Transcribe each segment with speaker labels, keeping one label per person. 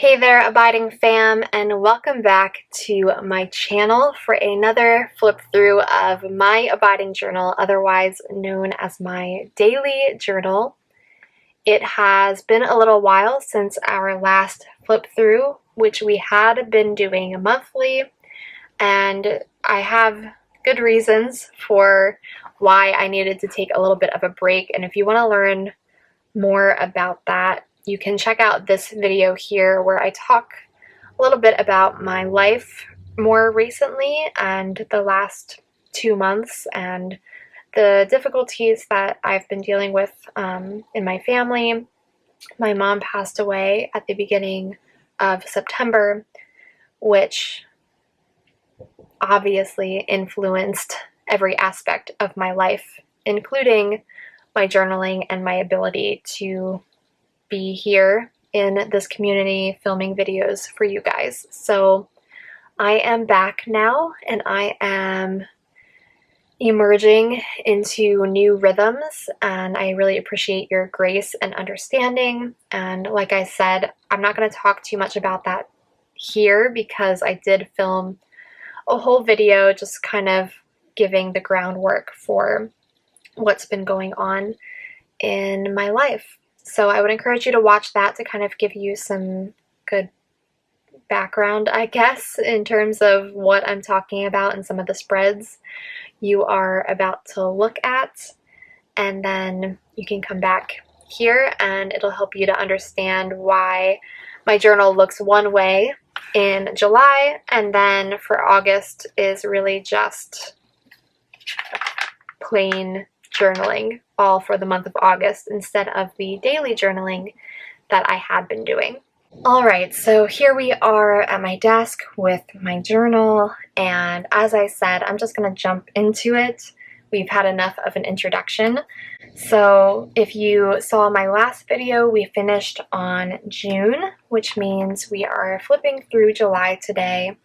Speaker 1: Hey there, Abiding fam, and welcome back to my channel for another flip through of my Abiding journal, otherwise known as my daily journal. It has been a little while since our last flip through, which we had been doing monthly, and I have good reasons for why I needed to take a little bit of a break. And if you want to learn more about that, you can check out this video here where I talk a little bit about my life more recently and the last 2 months and the difficulties that I've been dealing with in my family. My mom passed away at the beginning of September, which obviously influenced every aspect of my life, including my journaling and my ability to be here in this community filming videos for you guys. So I am back now and I am emerging into new rhythms, and I really appreciate your grace and understanding. And like I said, I'm not going to talk too much about that here because I did film a whole video just kind of giving the groundwork for what's been going on in my life. So I would encourage you to watch that to kind of give you some good background, I guess, in terms of what I'm talking about and some of the spreads you are about to look at. And then you can come back here and it'll help you to understand why my journal looks one way in July, and then for August is really just plain journaling, all for the month of August instead of the daily journaling that I had been doing. Alright, so here we are at my desk with my journal, and as I said, I'm just going to jump into it. We've had enough of an introduction. So if you saw my last video, we finished on June, which means we are flipping through July today.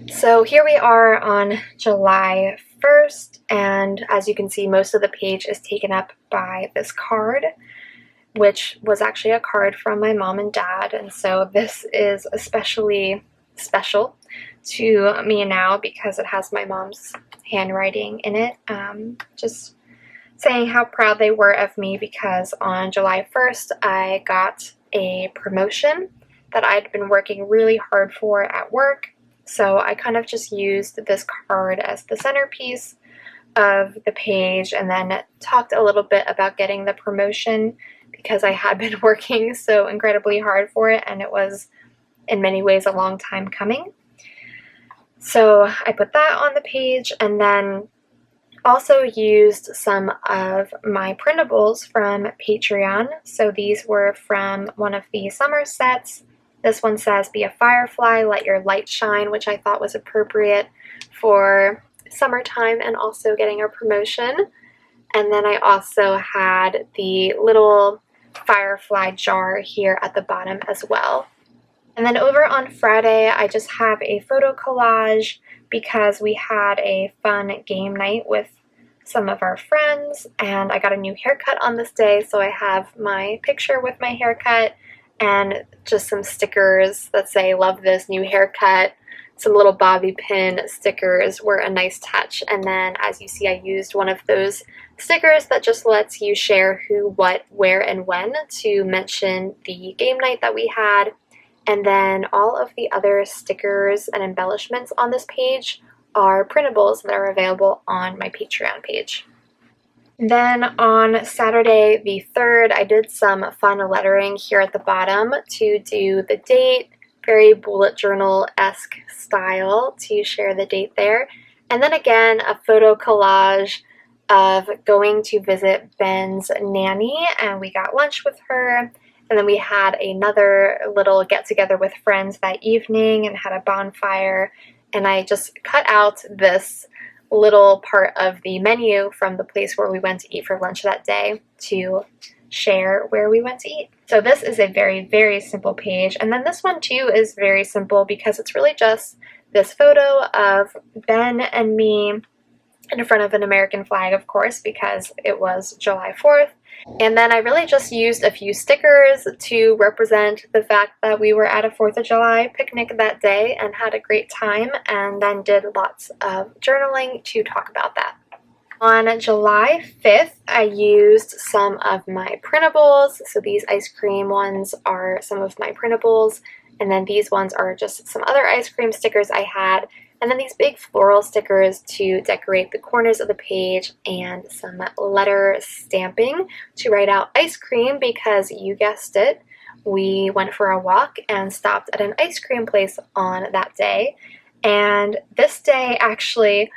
Speaker 1: So here we are on July 1st, and as you can see, most of the page is taken up by this card, which was actually a card from my mom and dad, and so this is especially special to me now because it has my mom's handwriting in it, just saying how proud they were of me because on July 1st I got a promotion that I'd been working really hard for at work. So I kind of just used this card as the centerpiece of the page and then talked a little bit about getting the promotion because I had been working so incredibly hard for it, and it was in many ways a long time coming. So I put that on the page and then also used some of my printables from Patreon. So these were from one of the summer sets. This one says, "Be a firefly, let your light shine," which I thought was appropriate for summertime and also getting a promotion. And then I also had the little firefly jar here at the bottom as well. And then over on Friday, I just have a photo collage because we had a fun game night with some of our friends, and I got a new haircut on this day, so I have my picture with my haircut and just some stickers that say "Love this new haircut." Some little bobby pin stickers were a nice touch, and then as you see, I used one of those stickers that just lets you share who, what, where, and when to mention the game night that we had. And then all of the other stickers and embellishments on this page are printables that are available on my Patreon page. Then on Saturday the 3rd, I did some fun lettering here at the bottom to do the date, very bullet journal-esque style to share the date there. And then again, a photo collage of going to visit Ben's nanny, and we got lunch with her. And then we had another little get-together with friends that evening and had a bonfire. And I just cut out this little part of the menu from the place where we went to eat for lunch that day to share where we went to eat. So this is a very, very simple page. And then this one too is very simple because it's really just this photo of Ben and me in front of an American flag, of course, because it was July 4th. And then I really just used a few stickers to represent the fact that we were at a 4th of July picnic that day and had a great time, and then did lots of journaling to talk about that. On July 5th, I used some of my printables. So these ice cream ones are some of my printables, and then these ones are just some other ice cream stickers I had. And then these big floral stickers to decorate the corners of the page, and some letter stamping to write out ice cream because, you guessed it, we went for a walk and stopped at an ice cream place on that day. And this day actually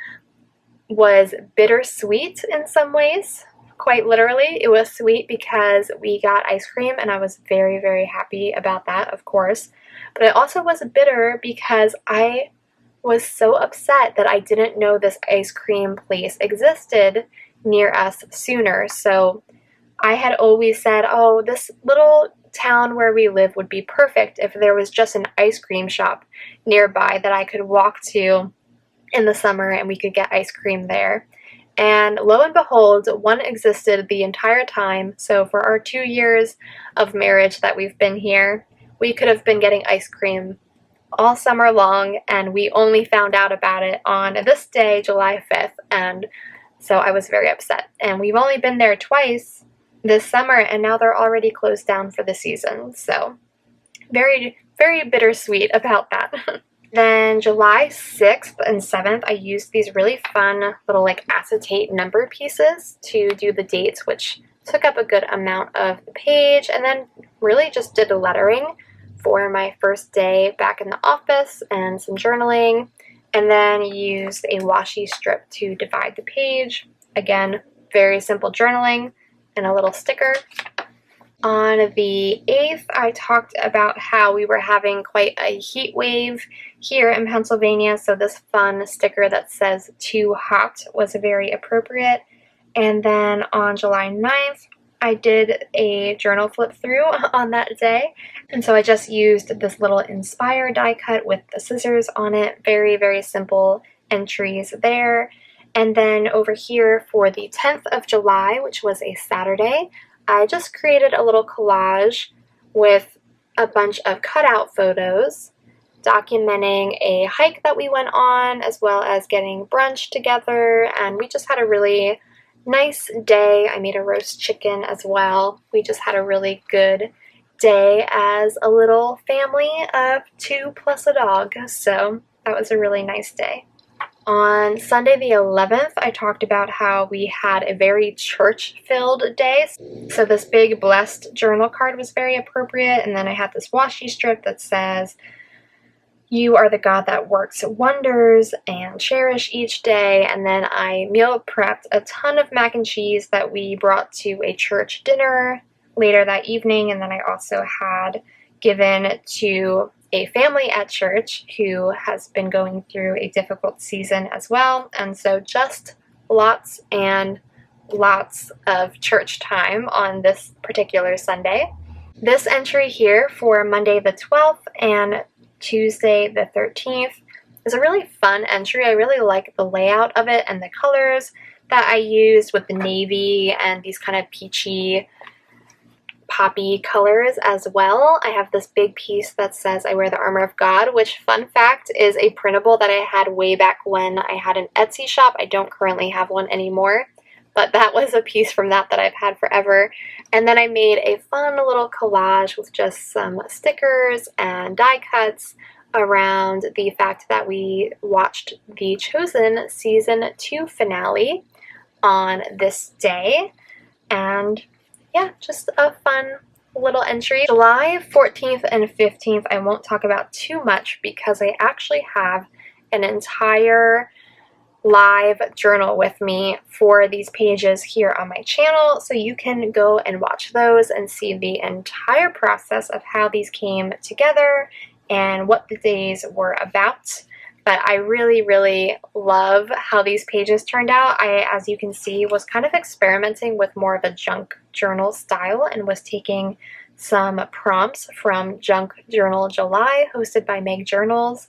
Speaker 1: was bittersweet in some ways. Quite literally, it was sweet because we got ice cream and I was very, very happy about that, of course. But it also was bitter because I was so upset that I didn't know this ice cream place existed near us sooner. So I had always said, oh, this little town where we live would be perfect if there was just an ice cream shop nearby that I could walk to in the summer and we could get ice cream there. And lo and behold, one existed the entire time. So for our 2 years of marriage that we've been here, we could have been getting ice cream all summer long, and we only found out about it on this day, July 5th, and so I was very upset. And we've only been there twice this summer, and now they're already closed down for the season, so very, very bittersweet about that. Then July 6th and 7th, I used these really fun little like acetate number pieces to do the dates, which took up a good amount of the page, and then really just did lettering for my first day back in the office and some journaling, and then used a washi strip to divide the page. Again, very simple journaling and a little sticker. On the 8th, I talked about how we were having quite a heat wave here in Pennsylvania, so this fun sticker that says "too hot" was very appropriate. And then on July 9th, I did a journal flip through on that day, and so I just used this little Inspire die cut with the scissors on it. Very, very simple entries there. And then over here for the 10th of July, which was a Saturday, I just created a little collage with a bunch of cutout photos documenting a hike that we went on, as well as getting brunch together, and we just had a really nice day. I made a roast chicken as well. We just had a really good day as a little family of 2 plus a dog, so that was a really nice day. On Sunday the 11th, I talked about how we had a very church-filled day. So this big blessed journal card was very appropriate, and then I had this washi strip that says, "You are the God that works wonders and cherish each day." And then I meal prepped a ton of mac and cheese that we brought to a church dinner later that evening. And then I also had given to a family at church who has been going through a difficult season as well. And so just lots and lots of church time on this particular Sunday. This entry here for Monday the 12th and Tuesday the 13th is a really fun entry. I really like the layout of it and the colors that I used with the navy and these kind of peachy poppy colors as well. I have this big piece that says "I wear the armor of God," which, fun fact, is a printable that I had way back when I had an Etsy shop. I don't currently have one anymore, but that was a piece from that I've had forever. And then I made a fun little collage with just some stickers and die cuts around the fact that we watched the Chosen Season 2 finale on this day. And yeah, just a fun little entry. July 14th and 15th, I won't talk about too much because I actually have an entire live journal with me for these pages here on my channel, so you can go and watch those and see the entire process of how these came together and what the days were about. But I really, really love how these pages turned out. I, as you can see, was kind of experimenting with more of a junk journal style and was taking some prompts from Junk Journal July, hosted by Meg Journals,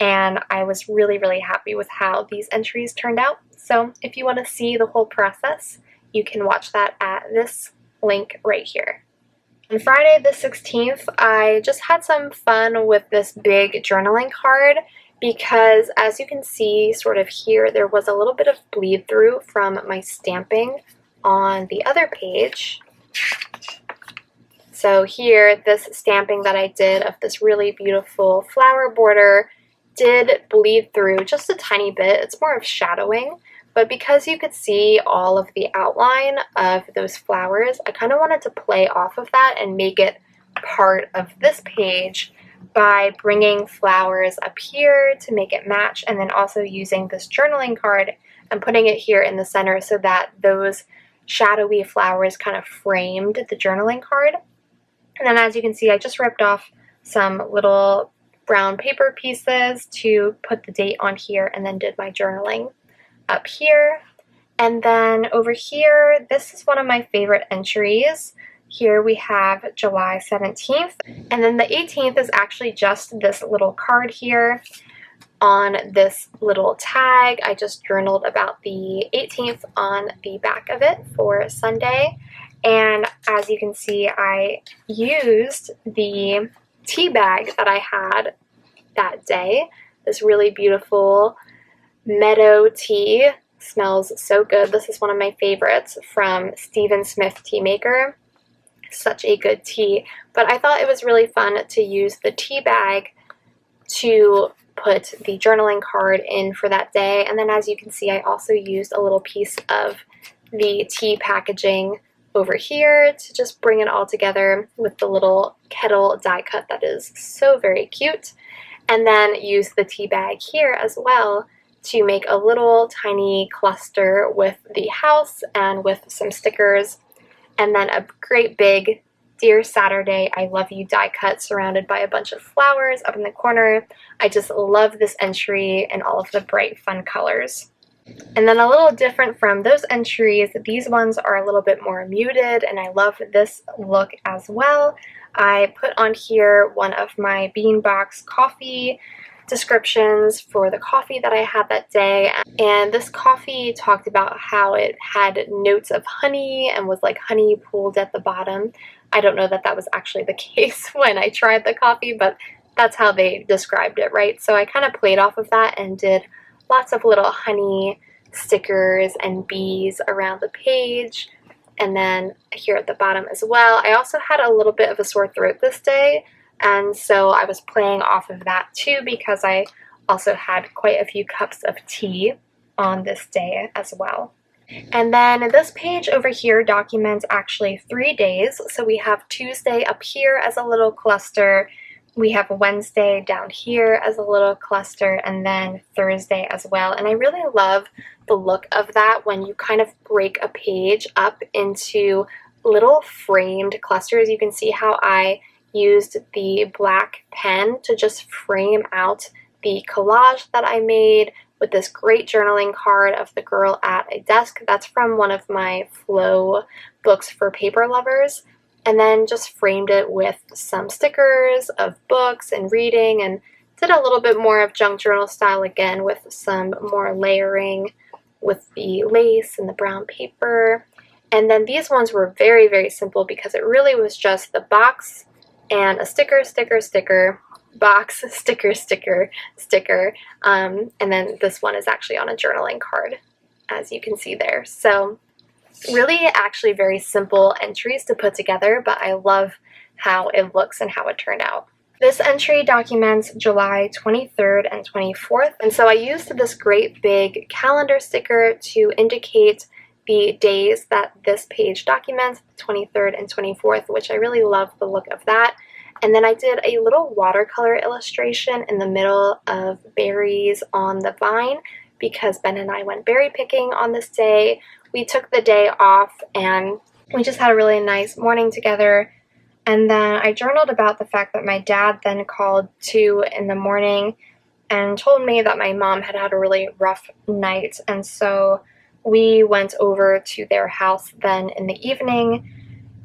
Speaker 1: and I was really, really happy with how these entries turned out. So if you want to see the whole process, you can watch that at this link right here. On Friday the 16th, I just had some fun with this big journaling card because, as you can see sort of here, there was a little bit of bleed through from my stamping on the other page. So here, this stamping that I did of this really beautiful flower border did bleed through just a tiny bit. It's more of shadowing, but because you could see all of the outline of those flowers, I kind of wanted to play off of that and make it part of this page by bringing flowers up here to make it match, and then also using this journaling card and putting it here in the center so that those shadowy flowers kind of framed the journaling card. And then, as you can see, I just ripped off some little brown paper pieces to put the date on here, and then did my journaling up here. And then over here, this is one of my favorite entries. Here we have July 17th, and then the 18th is actually just this little card here. On this little tag, I just journaled about the 18th on the back of it for Sunday. And as you can see, I used the tea bag that I had that day. This really beautiful meadow tea. Smells so good. This is one of my favorites from Stephen Smith Tea Maker. Such a good tea. But I thought it was really fun to use the tea bag to put the journaling card in for that day. And then, as you can see, I also used a little piece of the tea packaging over here to just bring it all together with the little kettle die cut that is so very cute. And then use the tea bag here as well to make a little tiny cluster with the house and with some stickers. And then a great big Dear Saturday, I Love You die cut surrounded by a bunch of flowers up in the corner. I just love this entry and all of the bright, fun colors. And then a little different from those entries, these ones are a little bit more muted, and I love this look as well. I put on here one of my Beanbox coffee descriptions for the coffee that I had that day, and this coffee talked about how it had notes of honey and was like honey pooled at the bottom. I don't know that that was actually the case when I tried the coffee, but that's how they described it, right? So I kind of played off of that and did lots of little honey stickers and bees around the page, and then here at the bottom as well. I also had a little bit of a sore throat this day, and so I was playing off of that too because I also had quite a few cups of tea on this day as well. And then this page over here documents actually 3 days. So we have Tuesday up here as a little cluster, we have Wednesday down here as a little cluster, and then Thursday as well. And I really love the look of that when you kind of break a page up into little framed clusters. You can see how I used the black pen to just frame out the collage that I made with this great journaling card of the girl at a desk. That's from one of my Flow books for paper lovers. And then just framed it with some stickers of books and reading, and did a little bit more of junk journal style again with some more layering with the lace and the brown paper. And then these ones were very, very simple because it really was just the box and a sticker, sticker, sticker, box, sticker, sticker, sticker. And then this one is actually on a journaling card, as you can see there. So really actually very simple entries to put together, but I love how it looks and how it turned out. This entry documents July 23rd and 24th, and so I used this great big calendar sticker to indicate the days that this page documents, the 23rd and 24th, which I really love the look of that. And then I did a little watercolor illustration in the middle of berries on the vine because Ben and I went berry picking on this day. We took the day off and we just had a really nice morning together. And then I journaled about the fact that my dad then called 2 in the morning and told me that my mom had had a really rough night. And so we went over to their house then in the evening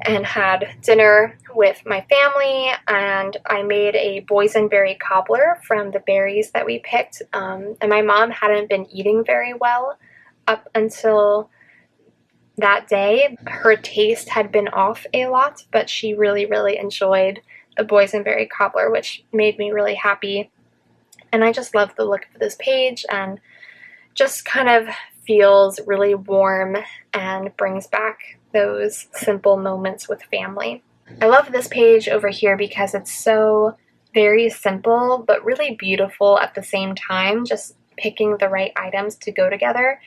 Speaker 1: and had dinner with my family, and I made a boysenberry cobbler from the berries that we picked. And my mom hadn't been eating very well up until that day, her taste had been off a lot, but she really, really enjoyed the boysenberry cobbler, which made me really happy. And I just love the look of this page, and just kind of feels really warm and brings back those simple moments with family. I love this page over here because it's so very simple but really beautiful at the same time, just picking the right items to go together.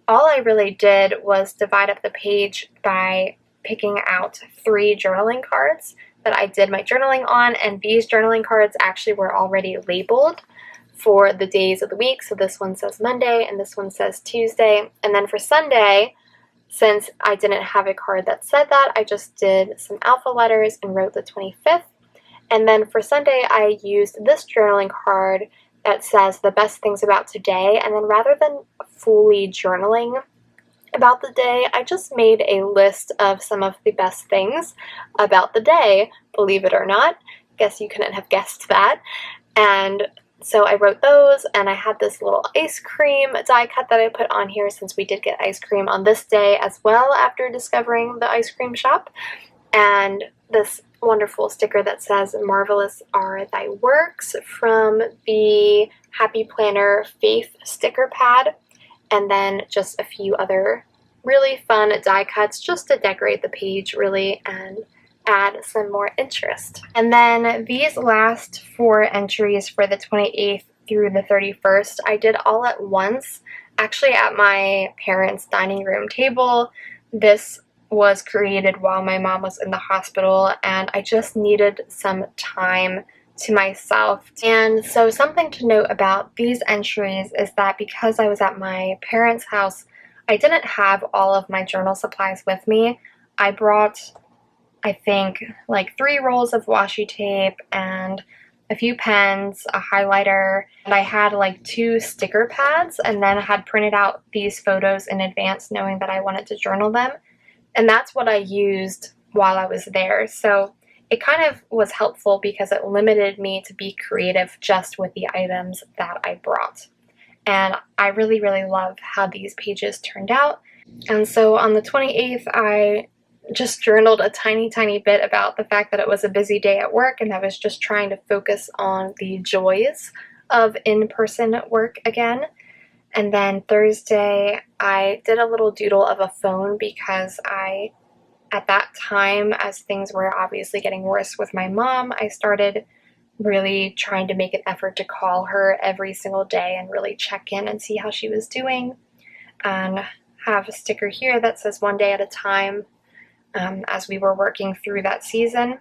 Speaker 1: All I really did was divide up the page by picking out 3 journaling cards that I did my journaling on, and these journaling cards actually were already labeled for the days of the week. So this one says Monday and this one says Tuesday. And then for Sunday, since I didn't have a card that said that, I just did some alpha letters and wrote the 25th. And then for Sunday, I used this journaling card that says the best things about today. And then rather than fully journaling about the day, I just made a list of some of the best things about the day, believe it or not. Guess you couldn't have guessed that. And so I wrote those, and I had this little ice cream die cut that I put on here since we did get ice cream on this day as well after discovering the ice cream shop. And this wonderful sticker that says "Marvelous are thy works" from the Happy Planner Faith sticker pad. And then just a few other really fun die cuts just to decorate the page really and add some more interest. And then these last 4 entries for the 28th through the 31st, I did all at once, actually at my parents' dining room table. This was created while my mom was in the hospital, and I just needed some time to myself. And so something to note about these entries is that because I was at my parents' house, I didn't have all of my journal supplies with me. I brought, I think, like 3 rolls of washi tape and a few pens, a highlighter, and I had like 2 sticker pads, and then I had printed out these photos in advance knowing that I wanted to journal them. And that's what I used while I was there. So it kind of was helpful because it limited me to be creative just with the items that I brought. And I really, really love how these pages turned out. And so on the 28th, I just journaled a tiny, tiny bit about the fact that it was a busy day at work, and I was just trying to focus on the joys of in-person work again. And then Thursday, I did a little doodle of a phone because at that time, as things were obviously getting worse with my mom, I started really trying to make an effort to call her every single day and really check in and see how she was doing. And have a sticker here that says "one day at a time," as we were working through that season.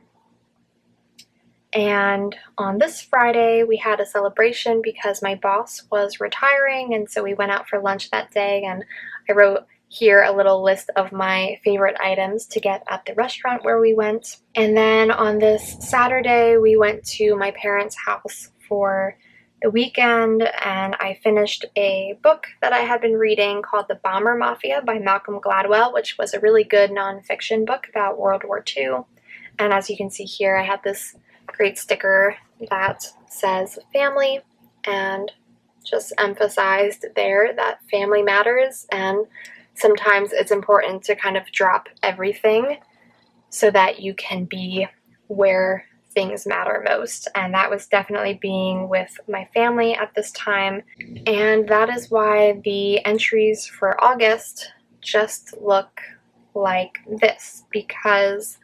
Speaker 1: And on this Friday, we had a celebration because my boss was retiring, and so we went out for lunch that day, and I wrote here a little list of my favorite items to get at the restaurant where we went. And then on this Saturday, we went to my parents' house for the weekend, and I finished a book that I had been reading called The Bomber Mafia by Malcolm Gladwell, which was a really good nonfiction book about World War II. And as you can see here, I had this great sticker that says family, and just emphasized there that family matters, and sometimes it's important to kind of drop everything so that you can be where things matter most. And that was definitely being with my family at this time. And that is why the entries for August just look like this, because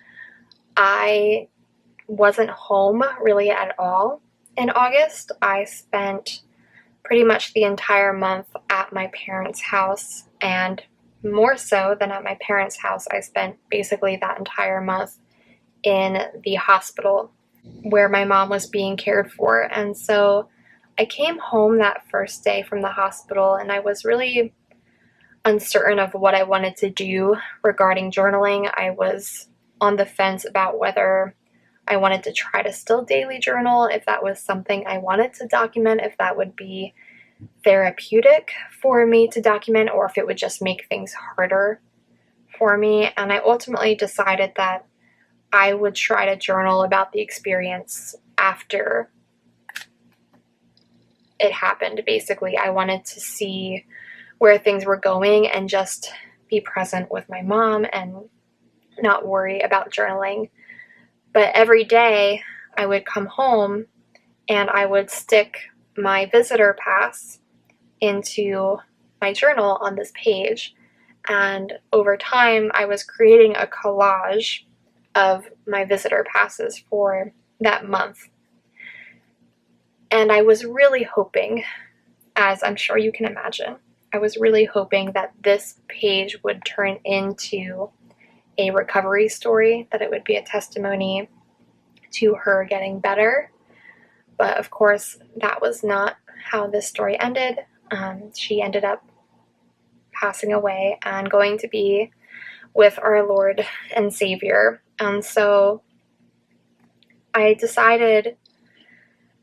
Speaker 1: I wasn't home really at all in August. I spent pretty much the entire month at my parents' house, and more so than at my parents' house, I spent basically that entire month in the hospital where my mom was being cared for. And so I came home that first day from the hospital, and I was really uncertain of what I wanted to do regarding journaling. I was on the fence about whether I wanted to try to still daily journal, if that was something I wanted to document, if that would be therapeutic for me to document, or if it would just make things harder for me. And I ultimately decided that I would try to journal about the experience after it happened. Basically, I wanted to see where things were going and just be present with my mom and not worry about journaling. But every day I would come home and I would stick my visitor pass into my journal on this page. And over time, I was creating a collage of my visitor passes for that month. And I was really hoping, as I'm sure you can imagine, I was really hoping that this page would turn into a recovery story, that it would be a testimony to her getting better. But of course, that was not how this story ended. She ended up passing away and going to be with our Lord and Savior. And so I decided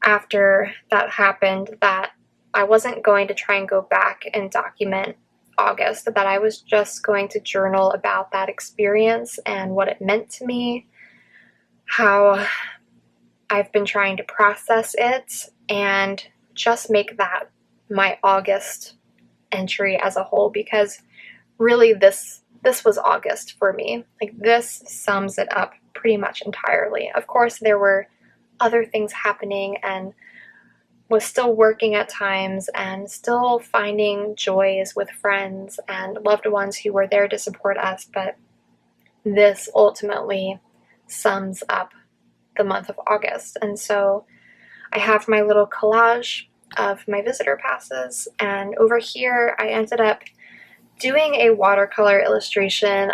Speaker 1: after that happened that I wasn't going to try and go back and document August, that I was just going to journal about that experience and what it meant to me, how I've been trying to process it, and just make that my August entry as a whole, because really this was August for me. Like, this sums it up pretty much entirely. Of course, there were other things happening and was still working at times and still finding joys with friends and loved ones who were there to support us, but this ultimately sums up the month of August. And so I have my little collage of my visitor passes, and over here I ended up doing a watercolor illustration.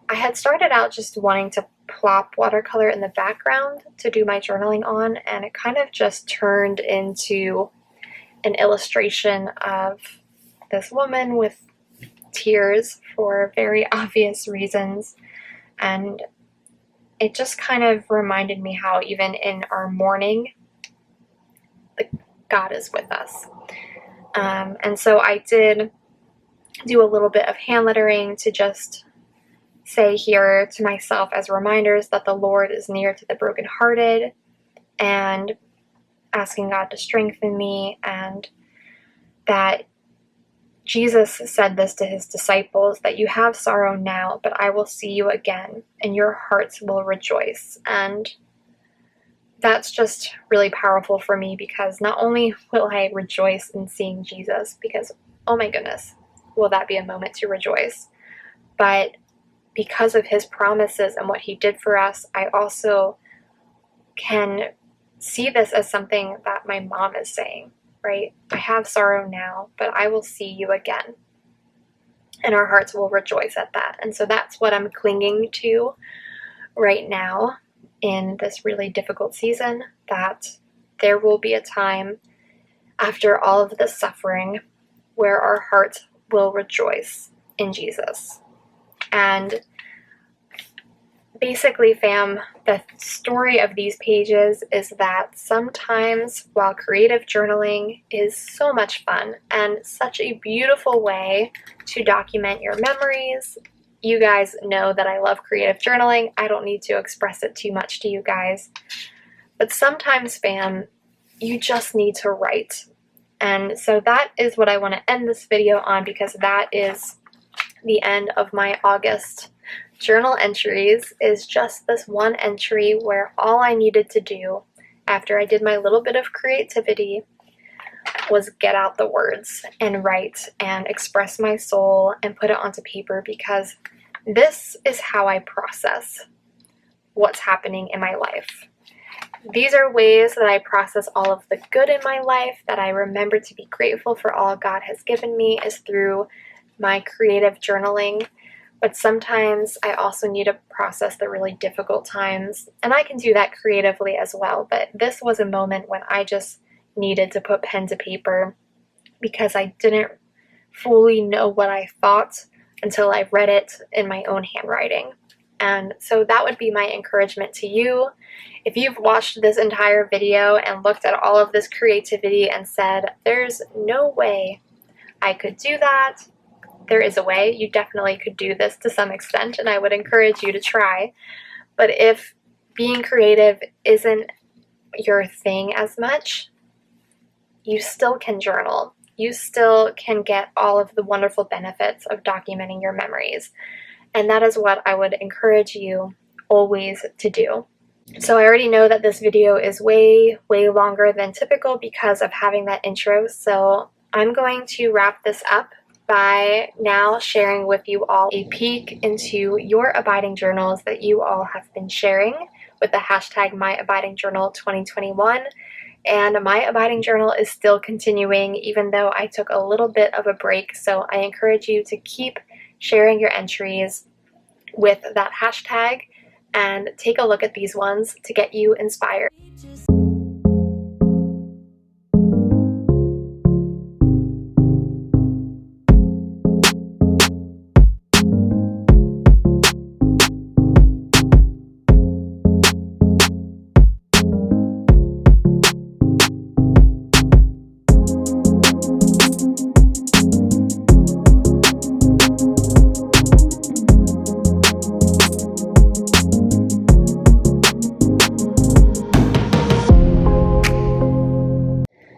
Speaker 1: I had started out just wanting to plop watercolor in the background to do my journaling on, and it kind of just turned into an illustration of this woman with tears for very obvious reasons. And it just kind of reminded me how even in our mourning, God is with us. And so I did do a little bit of hand lettering to just say here to myself as reminders that the Lord is near to the brokenhearted, and asking God to strengthen me, and that Jesus said this to his disciples, that you have sorrow now, but I will see you again, and your hearts will rejoice. And that's just really powerful for me, because not only will I rejoice in seeing Jesus, because, oh my goodness, will that be a moment to rejoice, but because of his promises and what he did for us, I also can see this as something that my mom is saying, right? I have sorrow now, but I will see you again. And our hearts will rejoice at that. And so that's what I'm clinging to right now in this really difficult season, that there will be a time after all of this suffering where our hearts will rejoice in Jesus. And basically, fam, the story of these pages is that sometimes, while creative journaling is so much fun and such a beautiful way to document your memories, you guys know that I love creative journaling. I don't need to express it too much to you guys. But sometimes, fam, you just need to write. And so that is what I want to end this video on, because that is the end of my August journal entries, is just this one entry where all I needed to do after I did my little bit of creativity was get out the words and write and express my soul and put it onto paper, because this is how I process what's happening in my life. These are ways that I process all of the good in my life, that I remember to be grateful for all God has given me, is through my creative journaling. But sometimes I also need to process the really difficult times, and I can do that creatively as well. But this was a moment when I just needed to put pen to paper, because I didn't fully know what I thought until I read it in my own handwriting. And so that would be my encouragement to you. If you've watched this entire video and looked at all of this creativity and said, there's no way I could do that, there is a way. You definitely could do this to some extent, and I would encourage you to try. But if being creative isn't your thing as much, you still can journal. you still can get all of the wonderful benefits of documenting your memories. And that is what I would encourage you always to do. So I already know that this video is way longer than typical because of having that intro, so I'm going to wrap this up by now sharing with you all a peek into your abiding journals that you all have been sharing with the hashtag MyAbidingJournal2021. And my abiding journal is still continuing even though I took a little bit of a break, so I encourage you to keep sharing your entries with that hashtag and take a look at these ones to get you inspired.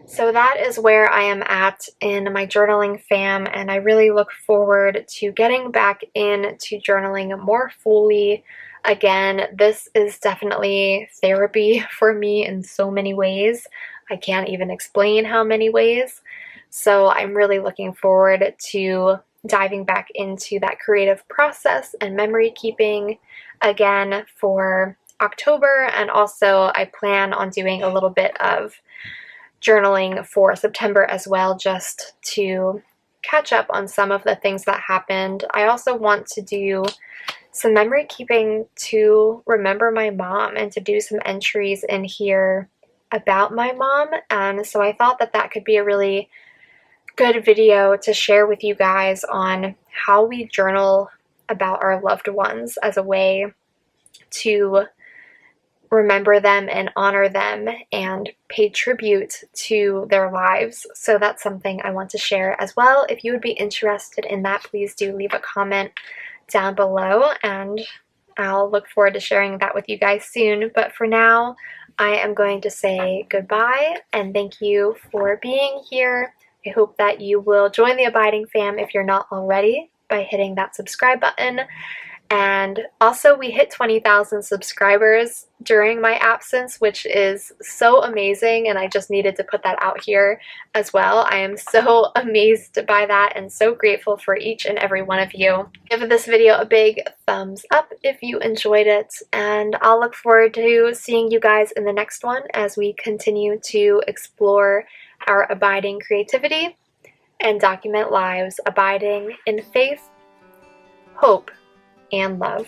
Speaker 1: So that is where I am at in my journaling fam, and I really look forward to getting back into journaling more fully again. This is definitely therapy for me in so many ways. I can't even explain how many ways. So I'm really looking forward to diving back into that creative process and memory keeping again for October, and also I plan on doing a little bit of journaling for September as well, just to catch up on some of the things that happened. I also want to do some memory keeping to remember my mom and to do some entries in here about my mom, and so I thought that that could be a really good video to share with you guys on how we journal about our loved ones as a way to remember them and honor them and pay tribute to their lives. So that's something I want to share as well. If you would be interested in that, please do leave a comment down below and I'll look forward to sharing that with you guys soon. But for now, I am going to say goodbye and thank you for being here. I hope that you will join the Abiding fam if you're not already by hitting that subscribe button. And also we hit 20,000 subscribers during my absence, which is so amazing, and I just needed to put that out here as well. I am so amazed by that and so grateful for each and every one of you. Give this video a big thumbs up if you enjoyed it, and I'll look forward to seeing you guys in the next one as we continue to explore our abiding creativity and document lives abiding in faith, hope, and love.